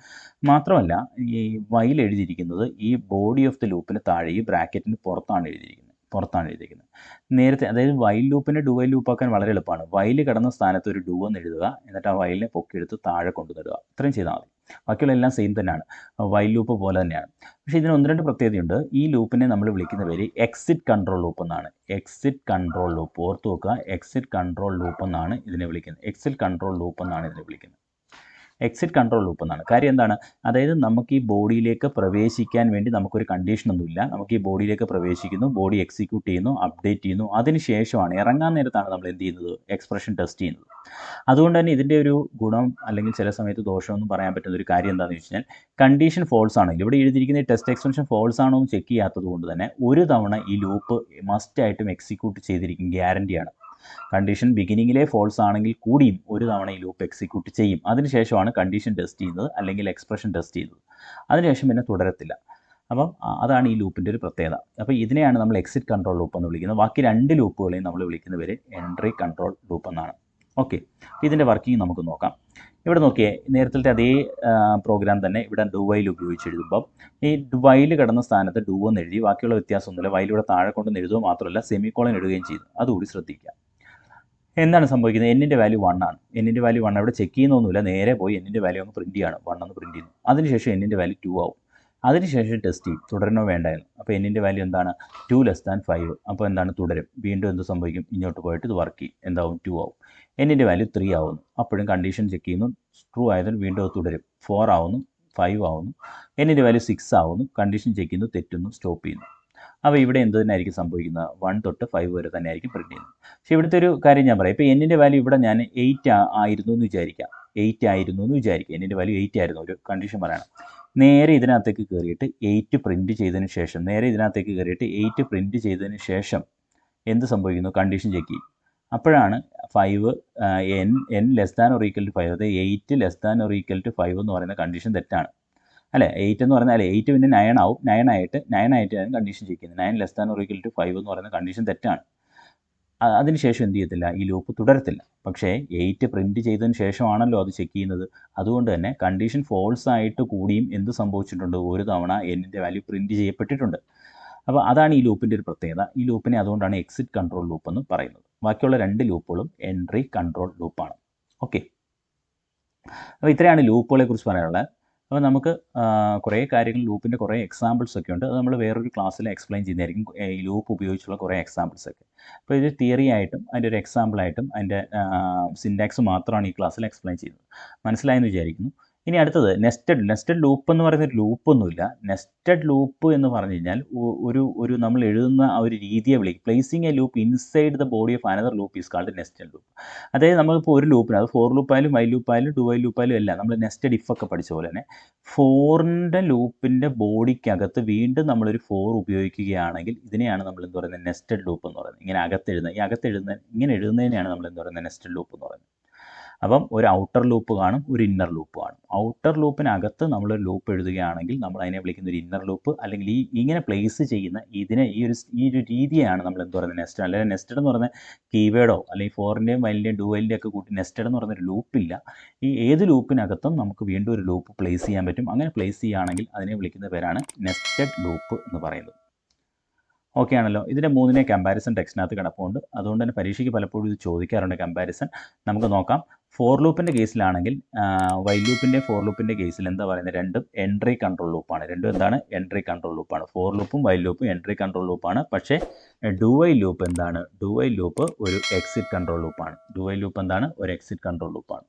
മാത്രമല്ല ഈ വൈൽ എഴുതിയിരിക്കുന്നത് ഈ ബോഡി ഓഫ് ദ ലൂപ്പിന് താഴെ ഈ ബ്രാക്കറ്റിന് പുറത്താണ് എഴുതിയിരിക്കുന്നത്. നേരത്തെ, അതായത് വൈൽ ലൂപ്പിനെ ഡു വൈൽ ലൂപ്പാക്കാൻ വളരെ എളുപ്പമാണ്. വൈൽ കിടന്ന സ്ഥാനത്ത് ഒരു ഡു എന്ന് എഴുതുക, എന്നിട്ട് ആ വൈലിനെ പൊക്കിയെടുത്ത് താഴെ കൊണ്ടുവരിക. ഇത്രയും ചെയ്താൽ മതി. ബാക്കിയുള്ള എല്ലാം സെയിം തന്നെയാണ്, വൈൽ ലൂപ്പ് പോലെ തന്നെയാണ്. പക്ഷേ ഇതിന് 1-2 പ്രത്യേകതയുണ്ട്. ഈ ലൂപ്പിനെ നമ്മൾ വിളിക്കുന്ന പേര് എക്സിറ്റ് കൺട്രോൾ ലൂപ്പ് എന്നാണ്. എക്സിറ്റ് കൺട്രോൾ ലൂപ്പ് ഓർത്ത് വെക്കുക. എക്സിറ്റ് കൺട്രോൾ ലൂപ്പ് എന്നാണ് ഇതിനെ വിളിക്കുന്നത്. എക്സിറ്റ് കൺട്രോൾ ലൂപ്പ് എന്നാണ്. കാര്യം എന്താണ്? അതായത് നമുക്ക് ഈ ബോഡിയിലേക്ക് പ്രവേശിക്കാൻ വേണ്ടി നമുക്കൊരു കണ്ടീഷനൊന്നുമില്ല. നമുക്ക് ഈ ബോഡിയിലേക്ക് പ്രവേശിക്കുന്നു, ബോഡി എക്സിക്യൂട്ട് ചെയ്യുന്നു, അപ്ഡേറ്റ് ചെയ്യുന്നു. അതിനുശേഷമാണ് ഇറങ്ങാൻ നേരത്താണ് നമ്മൾ എന്ത് ചെയ്യുന്നത്? എക്സ്പ്രഷൻ ടെസ്റ്റ് ചെയ്യുന്നത്. അതുകൊണ്ട് തന്നെ ഇതിൻ്റെ ഒരു ഗുണം അല്ലെങ്കിൽ ചില സമയത്ത് ദോഷമൊന്നും പറയാൻ പറ്റുന്ന ഒരു കാര്യം എന്താണെന്ന് വെച്ച് കഴിഞ്ഞാൽ, കണ്ടീഷൻ ഫോൾസ് ആണെങ്കിൽ ഇവിടെ എഴുതിയിരിക്കുന്ന ഈ ടെസ്റ്റ് എക്സ്പ്രഷൻ ഫോൾസ് ആണോ എന്ന് ചെക്ക് ചെയ്യാത്തത് കൊണ്ട് തന്നെ ഒരു തവണ ഈ ലൂപ്പ് മസ്റ്റായിട്ടും എക്സിക്യൂട്ട് ചെയ്തിരിക്കും, ഗ്യാരണ്ടിയാണ്. കണ്ടീഷൻ ബിഗിനിങ്ങിലെ ഫോൾസ് ആണെങ്കിൽ കൂടിയും ഒരു തവണ ഈ ലൂപ്പ് എക്സിക്യൂട്ട് ചെയ്യും. അതിനുശേഷമാണ് കണ്ടീഷൻ ടെസ്റ്റ് ചെയ്യുന്നത് അല്ലെങ്കിൽ എക്സ്പ്രഷൻ ടെസ്റ്റ് ചെയ്യുന്നത്. അതിനുശേഷം പിന്നെ തുടരത്തില്ല. അപ്പം അതാണ് ഈ ലൂപ്പിൻ്റെ ഒരു പ്രത്യേകത. അപ്പോൾ ഇതിനെയാണ് നമ്മൾ എക്സിറ്റ് കൺട്രോൾ ലൂപ്പ് എന്ന് വിളിക്കുന്നത്. ബാക്കി 2 ലൂപ്പുകളെയും നമ്മൾ വിളിക്കുന്ന പേര് എൻട്രി കൺട്രോൾ ലൂപ്പ് എന്നാണ്. ഓക്കെ, ഇതിൻ്റെ വർക്കിംഗ് നമുക്ക് നോക്കാം. ഇവിടെ നോക്കിയേ, നേരത്തെ അതേ പ്രോഗ്രാം തന്നെ ഇവിടെ ഡു വൈൽ ഉപയോഗിച്ച് എഴുതുമ്പം ഈ വൈൽ കിടന്ന സ്ഥാനത്ത് ഡു എന്ന് എഴുതി, ബാക്കിയുള്ള വ്യത്യാസമൊന്നുമില്ല. വൈലിവിടെ താഴെ കൊണ്ടുവന്ന് എഴുതുക മാത്രമല്ല സെമിക്കോളൻ ഇടുകയും ചെയ്തു. അതുകൂടി ശ്രദ്ധിക്കുക. എന്താണ് സംഭവിക്കുന്നത്? എന്നിൻ്റെ വാല്യൂ 1 ആണ്. എന്നിൻ്റെ വാല്യൂ 1 ഇവിടെ ചെക്ക് ചെയ്യുന്നൊന്നുമില്ല, നേരെ പോയി എന്നിൻ്റെ വാല്യൂ അങ്ങ് പ്രിൻറ്റ് ചെയ്യാണ്. 1 എന്ന് പ്രിൻറ്റ് ചെയ്യുന്നു. അതിനുശേഷം എന്നിൻ്റെ വാല്യൂ 2 ആവും. അതിനുശേഷം ടെസ്റ്റ് ചെയ്യും തുടരണോ വേണ്ടായിരുന്നു. അപ്പോൾ എന്നിൻ്റെ വാല്യൂ എന്താണ്? 2 ലെസ് 5. അപ്പോൾ എന്താണ്? തുടരും. വീണ്ടും എന്ത് സംഭവിക്കും? ഇങ്ങോട്ട് പോയിട്ട് ഇത് വർക്ക് ചെയ്യും. എന്താവും? 2 ആവും. എന്നിൻ്റെ വാല്യൂ 3 ആവുന്നു. അപ്പോഴും കണ്ടീഷൻ ചെക്ക് ചെയ്യുന്നു, ട്രൂ ആയതിന് വീണ്ടും അത് തുടരും. 4 ആവുന്നു, 5 ആവുന്നു. എന്നിൻ്റെ വാല്യൂ 6 ആവുന്നു. കണ്ടീഷൻ ചെക്ക് ചെയ്യുന്നു, തെറ്റുന്നു, സ്റ്റോപ്പ് ചെയ്യുന്നു. അപ്പോൾ ഇവിടെ എന്ത് തന്നെ ആയിരിക്കും സംഭവിക്കുന്നത്? 1 തൊട്ട് 5 വരെ തന്നെ ആയിരിക്കും പ്രിൻറ്റ് ചെയ്യുന്നത്. പക്ഷേ ഇവിടുത്തെ ഒരു കാര്യം ഞാൻ പറയാം. ഇപ്പോൾ എന്നിൻ്റെ വാല്യൂ ഇവിടെ ഞാൻ 8 ആയിരുന്നു എന്ന് വിചാരിക്കാം. 8 ആയിരുന്നു എന്ന് വിചാരിക്കുക. എന്നിൻ്റെ വാല്യൂ 8 ആയിരുന്നു. ഒരു കണ്ടീഷൻ പറയണം. നേരെ ഇതിനകത്തേക്ക് കയറിയിട്ട് 8 പ്രിൻറ്റ് ചെയ്തതിന് ശേഷം എന്ത് സംഭവിക്കുന്നു? കണ്ടീഷൻ ചെക്ക് ചെയ്യും. അപ്പോഴാണ് 5 n less than or equal to 5, അതായത് 8 less than or equal to 5 എന്ന് പറയുന്ന കണ്ടീഷൻ തെറ്റാണ്. അല്ലേ? 8 എന്ന് പറഞ്ഞാൽ 8 പിന്നെ 9 ആവും. 9 ആയിട്ടാണ് കണ്ടീഷൻ ചെക്ക് ചെയ്യുന്നത്. 9 less than or equal to 5 എന്ന് പറയുന്ന കണ്ടീഷൻ തെറ്റാണ്. അതിനുശേഷം എന്ത് ചെയ്യത്തില്ല? ഈ ലൂപ്പ് തുടരത്തില്ല. പക്ഷേ 8 പ്രിൻറ്റ് ചെയ്തതിന് ശേഷമാണല്ലോ അത് ചെക്ക് ചെയ്യുന്നത്. അതുകൊണ്ട് തന്നെ കണ്ടീഷൻ ഫോൾസ് ആയിട്ട് കൂടിയും എന്ത് സംഭവിച്ചിട്ടുണ്ട്? ഒരു തവണ എന്നിൻ്റെ വാല്യൂ പ്രിൻറ്റ് ചെയ്യപ്പെട്ടിട്ടുണ്ട്. അപ്പോൾ അതാണ് ഈ ലൂപ്പിൻ്റെ ഒരു പ്രത്യേകത. ഈ ലൂപ്പിനെ അതുകൊണ്ടാണ് എക്സിറ്റ് കൺട്രോൾ ലൂപ്പ് എന്ന് പറയുന്നത്. ബാക്കിയുള്ള 2 ലൂപ്പുകളും എൻട്രി കൺട്രോൾ ലൂപ്പാണ്. ഓക്കെ, അപ്പോൾ ഇത്രയാണ് ലൂപ്പുകളെ കുറിച്ച് പറയാനുള്ളത്. അപ്പോൾ നമുക്ക് കുറേ കാര്യങ്ങൾ, ലൂപ്പിൻ്റെ കുറേ എക്സാമ്പിൾസ് ഒക്കെ ഉണ്ട്. അത് നമ്മൾ വേറൊരു ക്ലാസ്സിൽ എക്സ്പ്ലെയിൻ ചെയ്യുന്നതായിരിക്കും, ഈ ലൂപ്പ് ഉപയോഗിച്ചുള്ള കുറേ എക്സാമ്പിൾസ് ഒക്കെ. അപ്പോൾ ഇത് തിയറി ആയിട്ടും അതിൻ്റെ ഒരു എക്സാമ്പിളായിട്ടും അതിൻ്റെ സിൻറ്റാക്സ് മാത്രമാണ് ഈ ക്ലാസ്സിൽ എക്സ്പ്ലെയിൻ ചെയ്യുന്നത്. മനസ്സിലായെന്ന് വിചാരിക്കുന്നു. ഇനി അടുത്തത് നെസ്റ്റഡ് ലൂപ്പ് എന്ന് പറയുന്ന ഒരു ലൂപ്പൊന്നുമില്ല. നെസ്റ്റഡ് ലൂപ്പ് എന്ന് പറഞ്ഞു കഴിഞ്ഞാൽ ഒരു നമ്മൾ എഴുതുന്ന ആ ഒരു രീതിയെ വിളിക്കും. Placing A loop inside the body of another loop is called nested loop. അതായത് നമ്മളിപ്പോൾ ഒരു ലൂപ്പിന്, അത് ഫോർ ലൂപ്പായാലും വൈൽ ലൂപ്പായാലും ഡു വൈൽ ലൂപ്പായാലും എല്ലാം നമ്മൾ നെസ്റ്റഡ് ഇഫ് ഒക്കെ പഠിച്ച പോലെ തന്നെ ഫോറിൻ്റെ ലൂപ്പിൻ്റെ ബോഡിക്കകത്ത് വീണ്ടും നമ്മളൊരു ഫോർ ഉപയോഗിക്കുകയാണെങ്കിൽ ഇതിനെയാണ് നമ്മൾ എന്ത് പറയുന്നത്? നെസ്റ്റഡ് ലൂപ്പ് എന്ന് പറയുന്നത്. ഇങ്ങനെ ഇങ്ങനെ എഴുതുന്നതിനെയാണ് നമ്മൾ എന്ത് പറയുന്നത്? നെസ്റ്റഡ് ലൂപ്പ് എന്ന് പറയുന്നത്. അപ്പം ഒരു ഔട്ടർ ലൂപ്പ് കാണും, ഒരു ഇന്നർ ലൂപ്പ് കാണും. ഔട്ടർ ലൂപ്പിനകത്ത് നമ്മളൊരു ലൂപ്പ് എഴുതുകയാണെങ്കിൽ നമ്മൾ അതിനെ വിളിക്കുന്ന ഒരു ഇന്നർ ലൂപ്പ്, അല്ലെങ്കിൽ ഇങ്ങനെ പ്ലേസ് ചെയ്യുന്ന ഈ ഒരു രീതിയാണ് നമ്മൾ എന്ത് പറയുന്നത്? നെസ്റ്റഡ്. അല്ലെങ്കിൽ നെസ്റ്റഡ് എന്ന് പറയുന്ന കീവേഡോ അല്ലെങ്കിൽ ഫോറിൻ്റെയും വൈലിൻ്റെയും ഡു വൈലിൻ്റെയും ഒക്കെ കൂട്ടി നെസ്റ്റഡ് എന്ന് പറയുന്നൊരു ലൂപ്പില്ല. ഈ ഏത് ലൂപ്പിനകത്തും നമുക്ക് വീണ്ടും ഒരു ലൂപ്പ് പ്ലേസ് ചെയ്യാൻ പറ്റും. അങ്ങനെ പ്ലേസ് ചെയ്യുകയാണെങ്കിൽ അതിനെ വിളിക്കുന്ന പേരാണ് നെസ്റ്റഡ് ലൂപ്പ് എന്ന് പറയുന്നത്. ഓക്കെ ആണല്ലോ. ഇതിൻ്റെ 3 കമ്പാരിസൺ ടെക്സ്റ്റിനകത്ത് കിടപ്പുണ്ട്. അതുകൊണ്ട് തന്നെ പരീക്ഷയ്ക്ക് പലപ്പോഴും ഇത് ചോദിക്കാറുണ്ട് കമ്പാരിസൺ. നമുക്ക് നോക്കാം. ഫോർ ലൂപ്പിൻ്റെ കേസിലാണെങ്കിൽ വൈൽ ലൂപ്പിൻ്റെ ഫോർ ലൂപ്പിൻ്റെ കേസിൽ എന്താ പറയുന്നത്? രണ്ടും എൻട്രി കൺട്രോൾ ലൂപ്പാണ്. രണ്ടും എന്താണ്? എൻട്രി കൺട്രോൾ ലൂപ്പാണ്. ഫോർ ലൂപ്പും വൈൽ ലൂപ്പും എൻട്രി കൺട്രോൾ ലൂപ്പാണ്. പക്ഷേ ഡു വൈൽ ലൂപ്പ് എന്താണ്? ഡു വൈൽ ലൂപ്പ് ഒരു എക്സിറ്റ് കൺട്രോൾ ലൂപ്പാണ്. ഡു വൈൽ ലൂപ്പ് എന്താണ്? ഒരു എക്സിറ്റ് കൺട്രോൾ ലൂപ്പാണ്.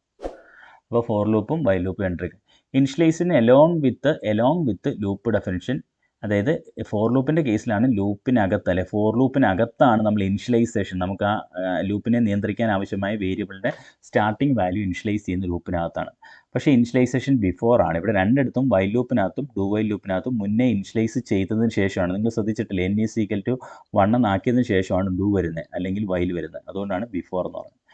അപ്പോൾ ഫോർ ലൂപ്പും വൈൽ ലൂപ്പും എൻട്രി. ഇനിഷ്യലൈസിന് എലോങ് വിത്ത് ലൂപ്പ് ഡെഫിനിഷൻ. അതായത് ഫോർ ലൂപ്പിൻ്റെ കേസിലാണ് ലൂപ്പിനകത്ത്, അല്ലെ ഫോർ ലൂപ്പിനകത്താണ് നമ്മൾ ഇനിഷ്യലൈസേഷൻ, നമുക്ക് ആ ലൂപ്പിനെ നിയന്ത്രിക്കാൻ ആവശ്യമായ വേരിയബിളിൻ്റെ സ്റ്റാർട്ടിംഗ് വാല്യൂ ഇനിഷ്യലൈസ് ചെയ്യുന്ന ലൂപ്പിനകത്താണ്. പക്ഷേ ഇനിഷ്യലൈസേഷൻ ബിഫോർ ആണ്. ഇവിടെ രണ്ടിടത്തും വൈൽ ലൂപ്പിനകത്തും ഡു വൈൽ ലൂപ്പിനകത്തും മുന്നേ ഇനിഷ്യലൈസ് ചെയ്തതിന് ശേഷമാണ്. നിങ്ങൾ ശ്രദ്ധിച്ചിട്ടില്ല, n = 1 എന്നാക്കിയതിന് ശേഷമാണ് ഡു വരുന്നത് അല്ലെങ്കിൽ വൈൽ വരുന്നത്. അതുകൊണ്ടാണ് ബിഫോർ എന്ന് പറയുന്നത്.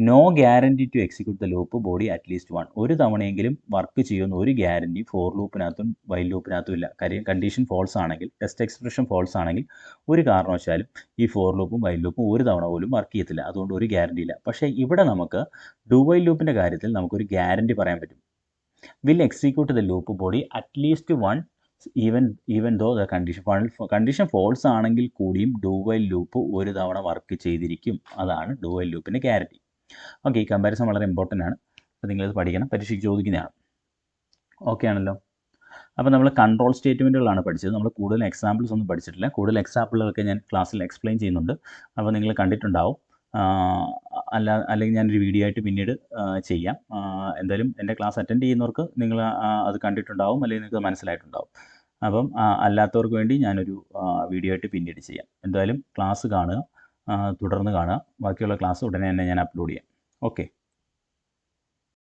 No guarantee to execute the loop body at least 1. ഒരു തവണയെങ്കിലും വർക്ക് ചെയ്യുന്ന ഒരു ഗ്യാരണ്ടി ഫോർ ലൂപ്പിനകത്തും വൈൽ ലൂപ്പിനകത്തും ഇല്ല. കാര്യം കണ്ടീഷൻ ഫോൾസ് ആണെങ്കിൽ, ടെസ്റ്റ് എക്സ്പ്രഷൻ ഫോൾസ് ആണെങ്കിൽ ഒരു കാരണവശാലും ഈ ഫോർ ലൂപ്പും വൈൽ ലൂപ്പും ഒരു തവണ പോലും വർക്ക് ചെയ്യത്തില്ല. അതുകൊണ്ട് ഒരു ഗ്യാരണ്ടി ഇല്ല. പക്ഷേ ഇവിടെ നമുക്ക് ഡു വൈൽ ലൂപ്പിൻ്റെ കാര്യത്തിൽ നമുക്കൊരു ഗ്യാരണ്ടി പറയാൻ പറ്റും. Will execute the loop body at least 1 even though the condition false ആണെങ്കിൽ കൂടിയും ഡു വൈൽ ലൂപ്പ് ഒരു തവണ വർക്ക് ചെയ്തിരിക്കും. അതാണ് ഡു വൈൽ ലൂപ്പിൻ്റെ ഗ്യാരണ്ടി. ഓക്കെ, ഈ കമ്പാരിസൺ വളരെ ഇമ്പോർട്ടൻ്റ് ആണ്. അപ്പോൾ നിങ്ങളത് പഠിക്കണം, പരീക്ഷയ്ക്ക് ചോദിക്കുന്നതാണ്. ഓക്കെ ആണല്ലോ. അപ്പോൾ നമ്മൾ കൺട്രോൾ സ്റ്റേറ്റ്മെൻറ്റുകളാണ് പഠിച്ചത്. നമ്മൾ കൂടുതൽ എക്സാമ്പിൾസ് ഒന്നും പഠിച്ചിട്ടില്ല. കൂടുതൽ എക്സാമ്പിളുകളൊക്കെ ഞാൻ ക്ലാസ്സിൽ എക്സ്പ്ലെയിൻ ചെയ്യുന്നുണ്ട്. അപ്പോൾ നിങ്ങൾ കണ്ടിട്ടുണ്ടാവും. അല്ലെങ്കിൽ ഞാനൊരു വീഡിയോ ആയിട്ട് പിന്നീട് ചെയ്യാം. എന്തായാലും എൻ്റെ ക്ലാസ് അറ്റൻഡ് ചെയ്യുന്നവർക്ക് നിങ്ങൾ അത് കണ്ടിട്ടുണ്ടാവും, അല്ലെങ്കിൽ നിങ്ങൾക്ക് മനസ്സിലായിട്ടുണ്ടാവും. അപ്പം അല്ലാത്തവർക്ക് വേണ്ടി ഞാനൊരു വീഡിയോ ആയിട്ട് പിന്നീട് ചെയ്യാം. എന്തായാലും ക്ലാസ് കാണുക, തുടർന്ന് കാണുക. ബാക്കിയുള്ള ക്ലാസ് ഉടനെ തന്നെ ഞാൻ അപ്ലോഡ് ചെയ്യാം. ഓക്കെ.